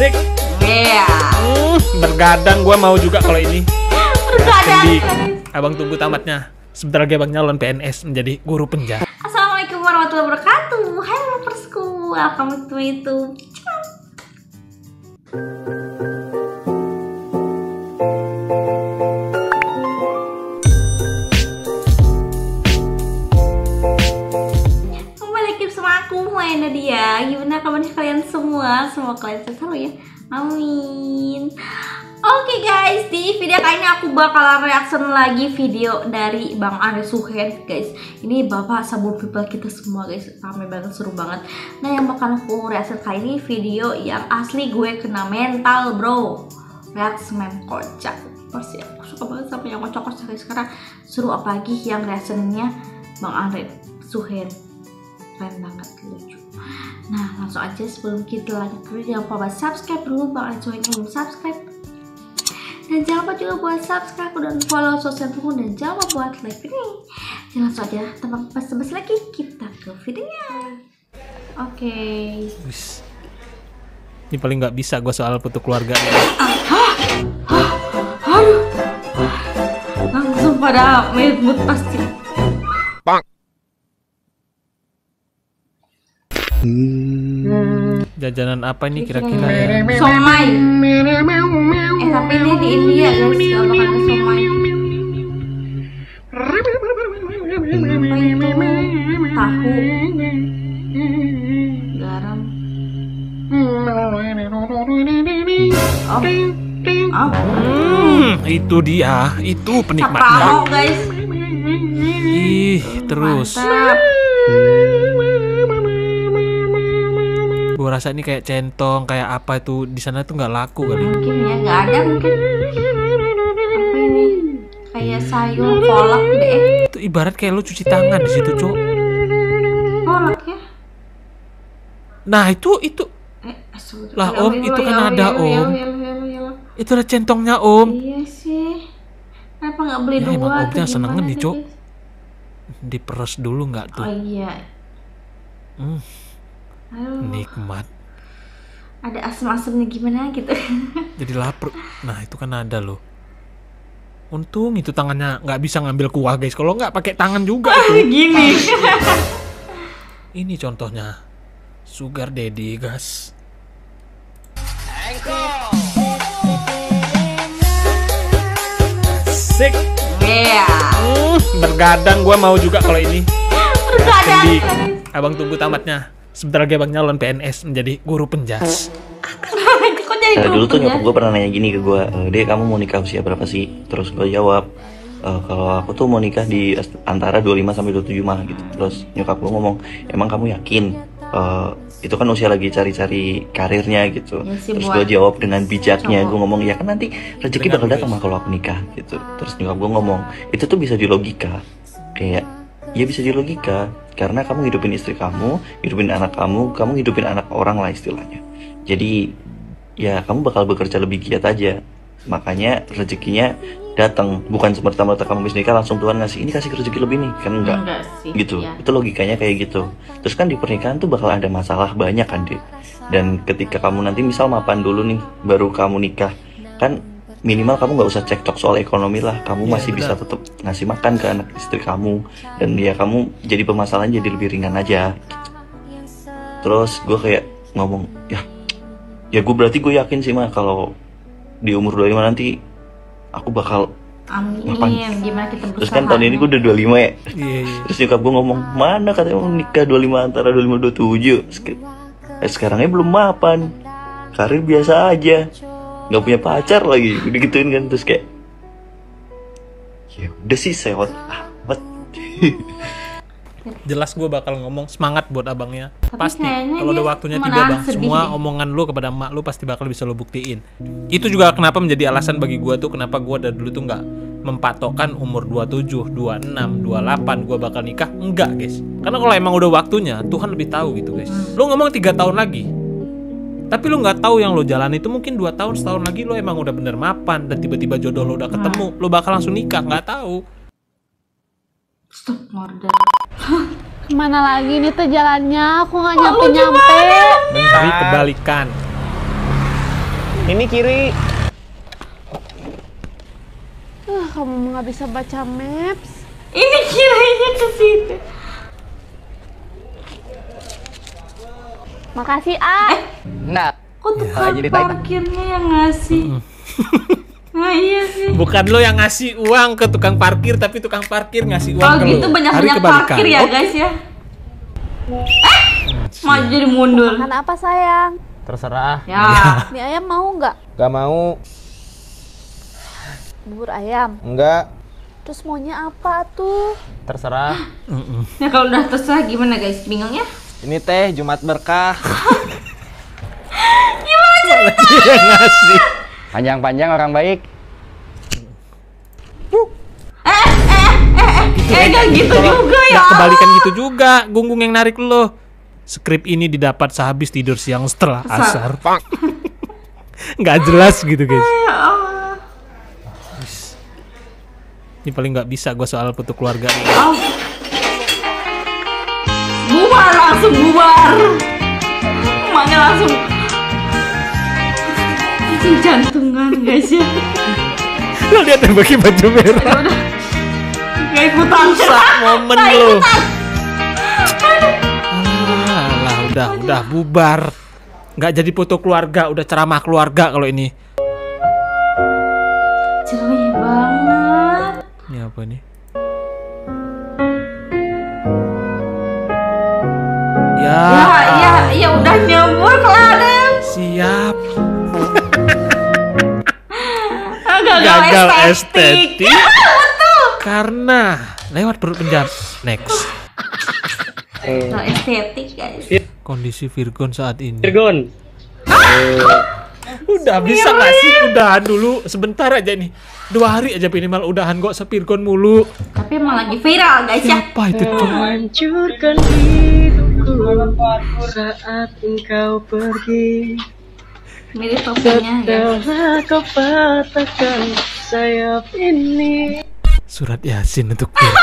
Asik. Iya. Bergadang gua mau juga kalau ini. Bergadang. Abang tunggu tamatnya. Sebentar lagi abang nyalon PNS menjadi guru penjara. Assalamualaikum warahmatullahi wabarakatuh. Hai loversku, welcome to YouTube. Nadia, gimana kabarnya kalian semua? Semoga kalian sehat selalu ya. Amin. Oke guys, di video kali ini aku bakalan reaction lagi video dari Bang Andre Suhen guys. Ini bapak sabun people kita semua guys, ramai banget, seru banget. Nah yang bakal aku reaction kali ini video yang asli gue kena mental bro. Reaction meme kocak. Pasti aku suka banget sama yang kocak-kocak guys. Sekarang seru apalagi yang reactionnya Bang Andre Suhen. Keren banget, lucu. Nah langsung aja sebelum kita lanjut ke video, jangan lupa buat subscribe dulu Bang Andre Suhen belum subscribe. Dan jangan lupa juga buat subscribe dan follow sosial media, dan jangan lupa buat like ini. Dan langsung aja tanpa basa-basi lagi kita ke videonya. Oke. Ini paling nggak bisa gue soal foto keluarga. Aduh. Langsung pada mood pasti. Jajanan apa ini kira-kira ya? Somai. Tapi ini di India guys, kalau makan somai. Tahu, garam. Itu dia, itu penikmatnya. Capao guys. Ih, terus. Mantap. Gue rasa ini kayak centong, kayak apa itu di sana tuh nggak laku kali. Mungkin ya, nggak ada mungkin. Apa ini? Kayak sayur kolak deh. Itu ibarat kayak lu cuci tangan di situ, Cok. Kolak ya? Nah itu lah Om, itu kan ada Om. Itu ada centongnya Om. Iya sih. Kenapa nggak beli Ya, dua? emang Omnya atau senengan gimana nih, sih, Cok. guys? Diperes dulu nggak tuh? Oh iya. Aduh. Nikmat. Ada asam-asamnya gimana gitu. Jadi lapar. Nah itu kan ada loh. Untung itu tangannya nggak bisa ngambil kuah guys. Kalau nggak pakai tangan juga itu. Gini. Ini contohnya Sugar Daddy guys. Asik. Iya. Bergadang gua mau juga kalau ini. Bergadang. Abang tunggu tamatnya. Sebentar lagi abang nyalon PNS menjadi guru penjas. Kok jadi dulu tuh nyokap gue pernah nanya gini ke gue, Dek kamu mau nikah usia berapa sih? Terus gue jawab, kalau aku tuh mau nikah di antara 25 sampai 27 mah gitu. Terus nyokap gue ngomong, emang kamu yakin? Itu kan usia lagi cari-cari karirnya gitu. Ya sih, terus gue jawab dengan bijaknya, gue ngomong, ya kan nanti rezeki Dengan bakal datang mah kalau aku nikah gitu. Terus nyokap gue ngomong, itu tuh bisa di logika. Kayak, ya bisa di logika, karena kamu hidupin istri kamu, hidupin anak kamu hidupin anak orang lah istilahnya. Jadi ya kamu bakal bekerja lebih giat aja, makanya rezekinya datang. Bukan semerta-merta kamu bisa nikah langsung Tuhan ngasih ini, kasih rezeki lebih nih, kan enggak sih, gitu ya. Itu logikanya kayak gitu. Terus kan di pernikahan tuh bakal ada masalah banyak kan Dek. Dan ketika kamu nanti misal mapan dulu nih baru kamu nikah, kan minimal kamu nggak usah cekcok soal ekonomi lah, kamu masih bisa tetap ngasih makan ke anak istri kamu, dan ya kamu jadi permasalahan jadi lebih ringan aja gitu. Terus gue kayak ngomong, ya gue berarti gue yakin sih mah kalau di umur 25 nanti aku bakal Amin. Gimana kita berusaha? Terus kan tahun ini gue udah 25 ya. Iya. Terus nyokap gue ngomong, mana katanya mau nikah 25 antara 25 27. Sekarangnya belum mapan, karir biasa aja, nggak punya pacar lagi, digituin kan. Terus kayak, ya udah sih sewot amat. Jelas gue bakal ngomong semangat buat abangnya. Tapi Pasti kayaknya kalau dia udah waktunya menahan tiba bang, sedih semua deh. omongan lu kepada emak lu pasti bakal bisa lu buktiin. Itu juga kenapa menjadi alasan bagi gue tuh kenapa gue dari dulu tuh nggak mempatokkan umur 27, 26, 28 gue bakal nikah. Enggak guys. Karena kalau emang udah waktunya, Tuhan lebih tahu gitu guys. Lu ngomong 3 tahun lagi, tapi lu nggak tahu yang lo jalan itu mungkin 2 tahun, setahun lagi lo emang udah bener mapan dan tiba-tiba jodoh lo udah ketemu, lo bakal langsung nikah, nggak tahu. Stop order. Kemana lagi nih tuh jalannya? Aku nggak nyampe-nyampe. Menteri kebalikan. Ini kiri. Kamu nggak bisa baca maps. Ini kiranya ke situ. Makasih, A. Enggak. Kok tukang jadi Titan. parkirnya yang ngasih? Nah iya sih. Bukan lo yang ngasih uang ke tukang parkir, tapi tukang parkir ngasih uang Kalau ke gitu lo. banyak-banyak Hari kebalikan. parkir ya guys ya. Maju jadi mundur. Makan apa sayang? Terserah. Ya. Mie ayam mau nggak? Gak mau. Bubur ayam. Enggak. Terus maunya apa tuh? Terserah. Ya kalau udah terserah gimana guys? Bingung ya? Ini teh Jumat berkah. Dia ngasih. Panjang-panjang orang baik. Gak gitu juga ya. Nggak kebalikan gitu juga. Gunggung yang narik lo. Skrip ini didapat sehabis tidur siang setelah asar. Nggak jelas gitu guys. Ya Allah. Ini paling nggak bisa gue soal foto keluarga. Oh. Bubar langsung bubar. Emaknya langsung itu jantungan guys ya. Lo lihat yang pakai baju merah. Udah. Gak ikutan. Momen Gak lo. ikutan. Alah, udah bubar. Nggak jadi foto keluarga, udah ceramah keluarga kalau ini. Cerih banget. Ini apa nih? Ya udah nyebur keladang. Siap. Gagal estetik. Karena lewat perut penjam. Next. Gagal estetik guys. Kondisi Virgon saat ini. Virgon. Udah bisa nggak sih udahan dulu sebentar aja nih. 2 hari aja minimal udahan, kok sepirgon mulu. Tapi emang lagi viral guys ya. Siapa itu tuh? Hancurkan hidupku saat engkau pergi. Mirip topinya ya. Telah kau patahkan sayap ini. Surat Yasin untuk Vir.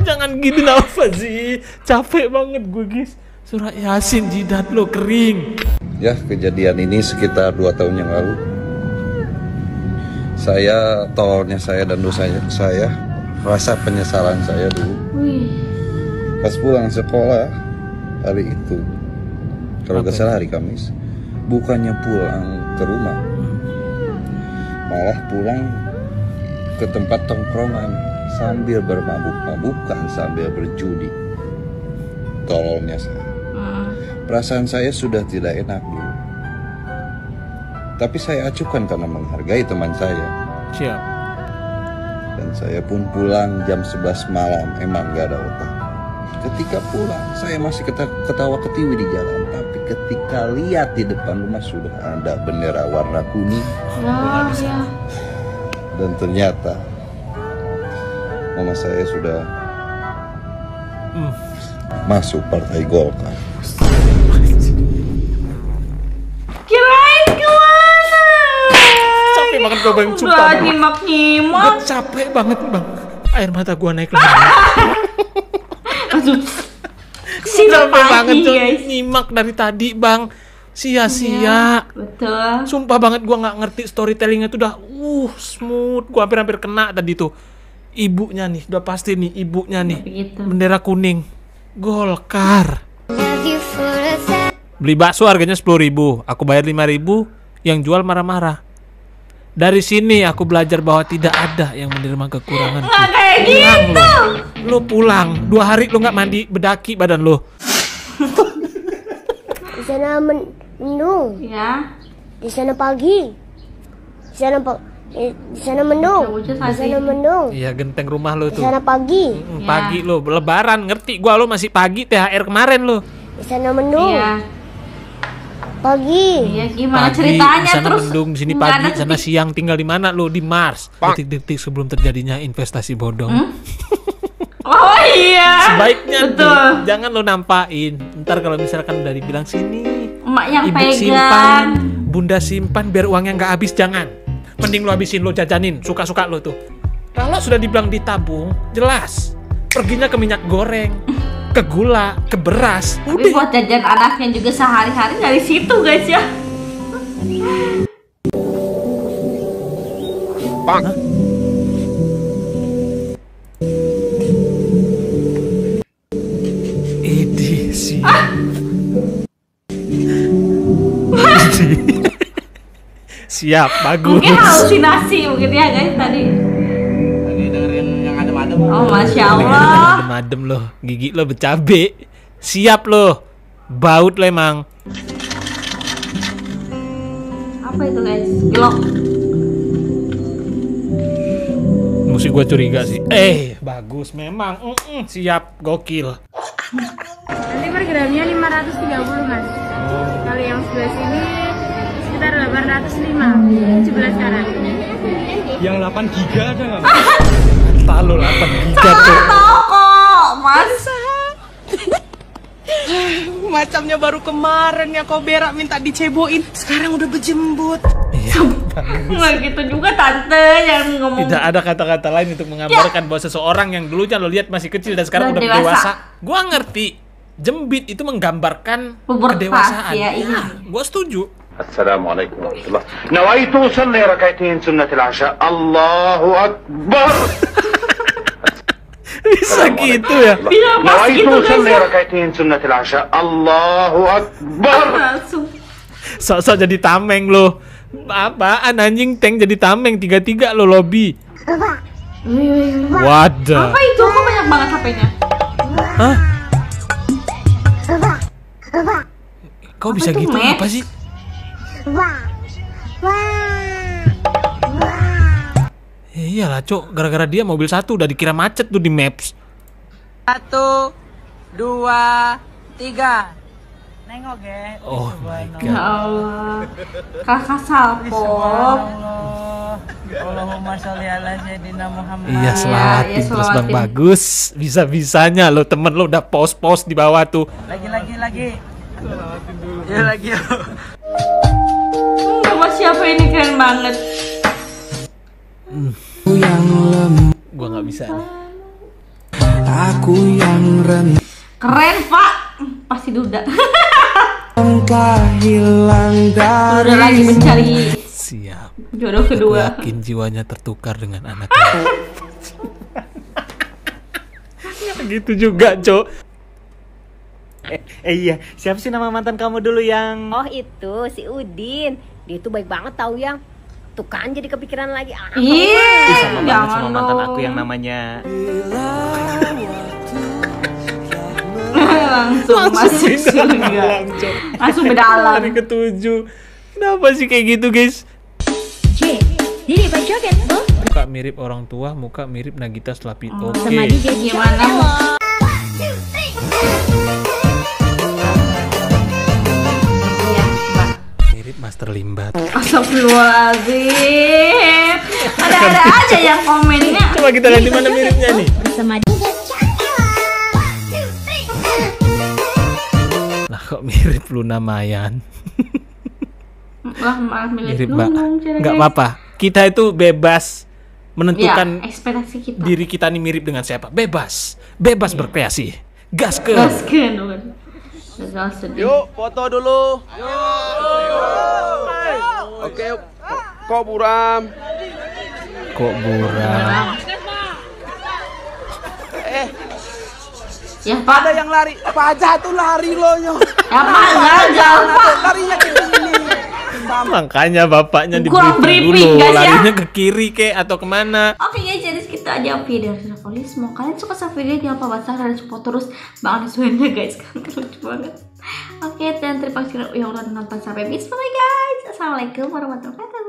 Jangan gitu apa sih? Capek banget gue guys. Surat Yasin jidat lo kering. Ya, kejadian ini sekitar 2 tahun yang lalu. Saya, tololnya saya dan dosanya saya, rasa penyesalan saya dulu. Wih. Pas pulang sekolah hari itu, kalau nggak salah hari Kamis, bukannya pulang ke rumah, malah pulang ke tempat tongkrongan sambil bermabuk-mabukan, sambil berjudi. Tololnya saya. Perasaan saya sudah tidak enak dulu. Tapi saya acuhkan karena menghargai teman saya. Siap. Dan saya pun pulang jam 11 malam, emang gak ada otak. Ketika pulang, saya masih ketawa ketiwi di jalan. Tapi ketika lihat di depan rumah sudah ada bendera warna kuning. Ya. Dan ternyata mama saya sudah masuk Partai Golkar. Kirain gimana? Capek banget gue bang, sumpah. Udah Bang. nyimak-nyimak. Gue capek banget bang. Air mata gue naik lagi. Langsung sinar Capek banget pagi tuh guys. nyimak dari tadi bang. Sia-sia. Betul. Sumpah banget gue nggak ngerti storytellingnya tuh udah smooth. Gue hampir kena tadi tuh. Ibunya nih, udah pasti nih ibunya nih. Begitu. Bendera kuning. Golkar. Beli bakso harganya 10.000, aku bayar 5.000, yang jual marah-marah. Dari sini aku belajar bahwa tidak ada yang menerima kekurangan. Nggak kayak Pulang gitu. lo pulang 2 hari lo nggak mandi, bedaki badan lo. Di sana mendung, Ya. di sana pagi, di sana mendung, Hujan di sana lagi. mendung, Iya genteng rumah lo di tuh. sana pagi, Pagi lo, lebaran ngerti gua lo masih pagi THR kemarin lo. di sana mendung, Iya. pagi, Iya gimana Pagi, ceritanya di sana terus? mendung, di sini nggak pagi, ada di sana siang. Tinggal di mana lo? Di Mars. Detik-detik sebelum terjadinya investasi bodong. Oh iya. Sebaiknya betul. nih, jangan lo nampain. Ntar kalau misalkan udah dibilang sini, Emak yang ibu pegang. simpan, bunda simpan biar uangnya nggak habis, jangan. Mending lo habisin, lo jajanin, suka-suka lo tuh. Kalau sudah dibilang ditabung, jelas perginya ke minyak goreng. ke gula, ke beras. Tapi buat jajan anaknya juga sehari-hari dari situ guys ya. Hah? Edisi. Siap, bagus. Mungkin halusinasi mungkin ya guys tadi. Lagi dengerin yang adem-adem. Oh masya Allah. Adem-adem loh, gigi lo bercabe. Siap lo, baut lo emang. Apa itu guys? Glock. Mesti gue curiga sih. Bagus memang. Siap, gokil. Nanti perkiraannya 530 mas. Kalau yang sebelah sini sekitar 805, 17 karat. Yang 8 giga ada nggak? Tahu 8 giga tuh. Tahu kok mas. Macamnya baru kemarin ya kau berak minta diceboin, sekarang udah berjembut. Iya. Nggak gitu juga tante yang ngomong. Tidak ada kata-kata lain untuk menggambarkan bahwa seseorang yang dulunya lo lihat masih kecil dan sekarang Udah udah dewasa. dewasa. Gua ngerti. Jembit itu menggambarkan Pubertas, kedewasaan. ya, iya. Gua setuju. Assalamualaikum warahmatullahi wabarakatuh. Nawaitu usalli rakaitain sunnatil asya. Allahu akbar. Bisa gitu ya. Bisa pas Nawaitu gitu guys usalli ya. rakaitain sunnatil asya. Allahu akbar. Langsung. Sok-sok jadi tameng lo. Apaan anjing, tank jadi tameng 3-3 lo lobby. Wadah. Apa itu? Kok banyak banget HP-nya? Hah? Kau bisa itu, gitu Max? apa sih? Iyalah cok, gara-gara dia mobil satu udah dikira macet tuh di maps. 1, 2, 3. Nengok ya. Oh my Ya god. Allah. Kakak salpok. Allahumma sholli ala sayyidina Muhammad. Iya selawatin iya, terus Bang selawatin. Bagus. Bisa-bisanya lo temen lo udah post-post di bawah tuh. Lagi. Ya lagi. Sama siapa ini keren banget. Gua nggak bisa nih. Keren pak. Pasti Duda. Udah lagi mencari Siap. jodoh Aku kedua. yakin jiwanya tertukar dengan anaknya. Gitu juga cok. Iya, siapa sih nama mantan kamu dulu yang? Oh itu si Udin, dia tuh baik banget tahu yang. Tuh kan jadi kepikiran lagi. Ih, Sama banget jangan sama mantan dong. aku yang namanya. Langsung masuk surga. Langsung berdalam. Hari ke-7. Kenapa sih kayak gitu guys? Jadi Pak Joget tuh. Muka mirip orang tua, muka mirip Nagita Slavina. Oke. Sama dia Gimana mau? Iya, Mbak. Mirip Master Limbat. Astagfirullahaladzim. Ada aja yang komennya. Coba kita lihat di mana miripnya nih. sama Nah kok mirip Luna Mayan? Wah, malah Mirip milih Mbak. Nunung, cara Nggak guys. apa-apa. Kita itu bebas menentukan Ya, ekspektasi kita. diri kita nih mirip dengan siapa. Bebas. Bebas berkreasi. Gas ke. Gaskeun dong. Jangan sedih. Yuk, foto dulu. Oke, kok buram. Kok buram. Ya Pak. Ada yang lari. Apa aja tuh lari lo nyo. Ya Pak, gagal Pak. Larinya ke sini. Makanya bapaknya di Kurang briefing briefing, dulu. guys, ya. Larinya ke kiri ke atau kemana. Oke guys, jadi segitu aja video dari Rafoli. Semoga kalian suka sama video. Jangan lupa baca dan support terus Bang Rizwannya guys. Kan lucu banget. Oke, dan terima kasih yang udah nonton sampai habis. Bye guys. Assalamualaikum warahmatullahi wabarakatuh.